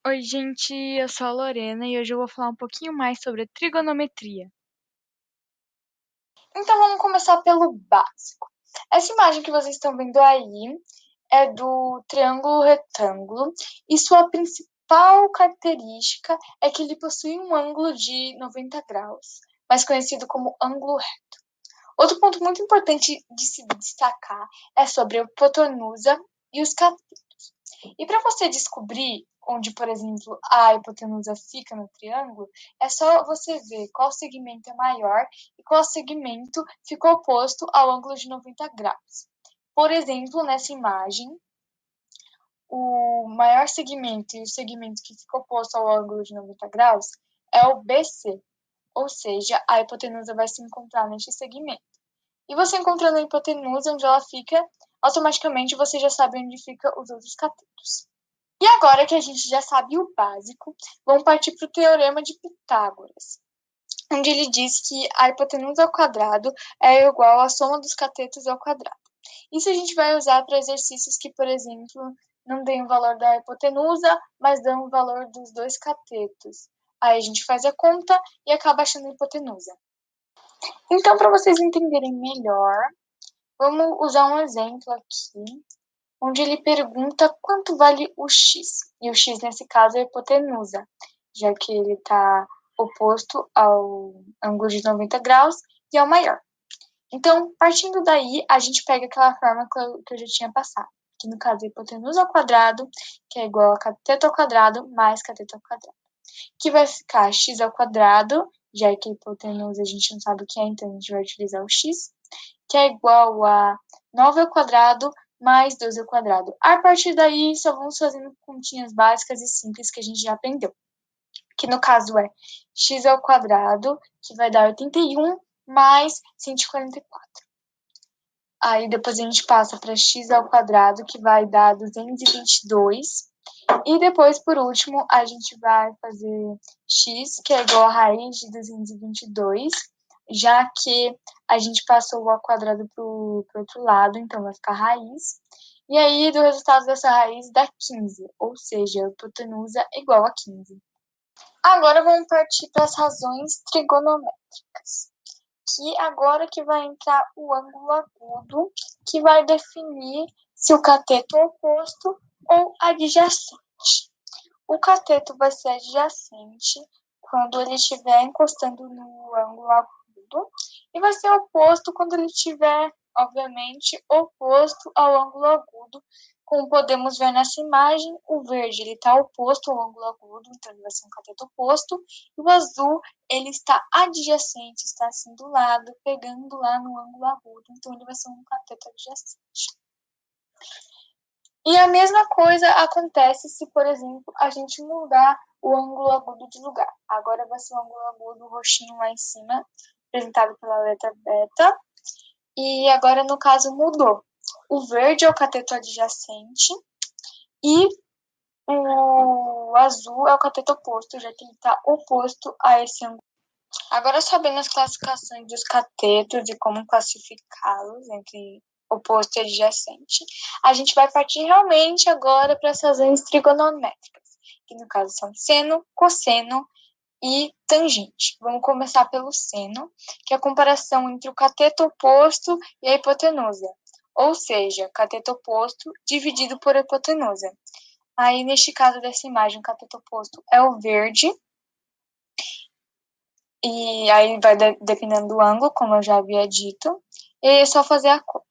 Oi, gente, eu sou a Lorena e hoje eu vou falar um pouquinho mais sobre a trigonometria. Então vamos começar pelo básico. Essa imagem que vocês estão vendo aí é do triângulo retângulo e sua principal característica é que ele possui um ângulo de 90 graus, mais conhecido como ângulo reto. Outro ponto muito importante de se destacar é sobre a hipotenusa e os catetos. E para você descobrir onde, por exemplo, a hipotenusa fica no triângulo, é só você ver qual segmento é maior e qual segmento fica oposto ao ângulo de 90 graus. Por exemplo, nessa imagem, o maior segmento e o segmento que fica oposto ao ângulo de 90 graus é o BC, ou seja, a hipotenusa vai se encontrar neste segmento. E você encontrando a hipotenusa onde ela fica, automaticamente você já sabe onde ficam os outros catetos. E agora que a gente já sabe o básico, vamos partir para o Teorema de Pitágoras, onde ele diz que a hipotenusa ao quadrado é igual à soma dos catetos ao quadrado. Isso a gente vai usar para exercícios que, por exemplo, não deem o valor da hipotenusa, mas dão o valor dos dois catetos. Aí a gente faz a conta e acaba achando a hipotenusa. Então, para vocês entenderem melhor, vamos usar um exemplo aqui onde ele pergunta quanto vale o x. E o x, nesse caso, é a hipotenusa, já que ele está oposto ao ângulo de 90 graus e ao maior. Então, partindo daí, a gente pega aquela forma que eu já tinha passado, que no caso é hipotenusa ao quadrado, que é igual a cateto ao quadrado mais cateto ao quadrado, que vai ficar x ao quadrado, já que a hipotenusa a gente não sabe o que é, então a gente vai utilizar o x, que é igual a 9 ao quadrado mais 12 ao quadrado. A partir daí, só vamos fazendo continhas básicas e simples que a gente já aprendeu. Que no caso é x ao quadrado, que vai dar 81, mais 144. Aí depois a gente passa para x ao quadrado, que vai dar 222. E depois, por último, a gente vai fazer x, que é igual a raiz de 222, já que a gente passou o ao quadrado para o outro lado, então vai ficar raiz. E aí, do resultado dessa raiz dá 15, ou seja, a hipotenusa é igual a 15. Agora vamos partir para as razões trigonométricas, que agora que vai entrar o ângulo agudo, que vai definir se o cateto é oposto ou adjacente. O cateto vai ser adjacente quando ele estiver encostando no ângulo agudo e vai ser oposto quando ele estiver, obviamente, oposto ao ângulo agudo. Como podemos ver nessa imagem, o verde ele está oposto ao ângulo agudo, então ele vai ser um cateto oposto, e o azul ele está adjacente, está assim do lado, pegando lá no ângulo agudo, então ele vai ser um cateto adjacente. E a mesma coisa acontece se, por exemplo, a gente mudar o ângulo agudo de lugar. Agora vai ser o ângulo agudo roxinho lá em cima, representado pela letra beta. E agora, no caso, mudou. O verde é o cateto adjacente e o azul é o cateto oposto, já que ele está oposto a esse ângulo. Agora, sabendo as classificações dos catetos e como classificá-los entre oposto e adjacente, a gente vai partir realmente agora para as razões trigonométricas, que no caso são seno, cosseno e tangente. Vamos começar pelo seno, que é a comparação entre o cateto oposto e a hipotenusa, ou seja, cateto oposto dividido por hipotenusa. Aí, neste caso dessa imagem, o cateto oposto é o verde, e aí vai dependendo do ângulo, como eu já havia dito, e é só fazer a conta.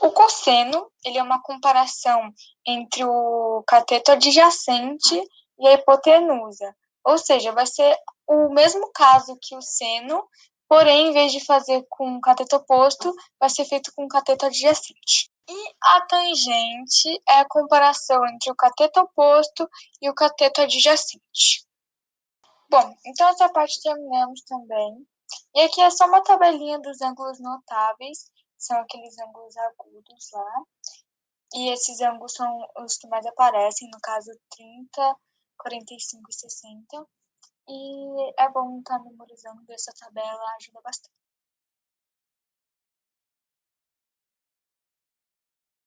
O cosseno, ele é uma comparação entre o cateto adjacente e a hipotenusa, ou seja, vai ser o mesmo caso que o seno, porém, em vez de fazer com o cateto oposto, vai ser feito com o cateto adjacente. E a tangente é a comparação entre o cateto oposto e o cateto adjacente. Bom, então essa parte terminamos também. E aqui é só uma tabelinha dos ângulos notáveis, são aqueles ângulos agudos lá. E esses ângulos são os que mais aparecem, no caso 30, 45 e 60. E é bom estar memorizando, essa tabela ajuda bastante.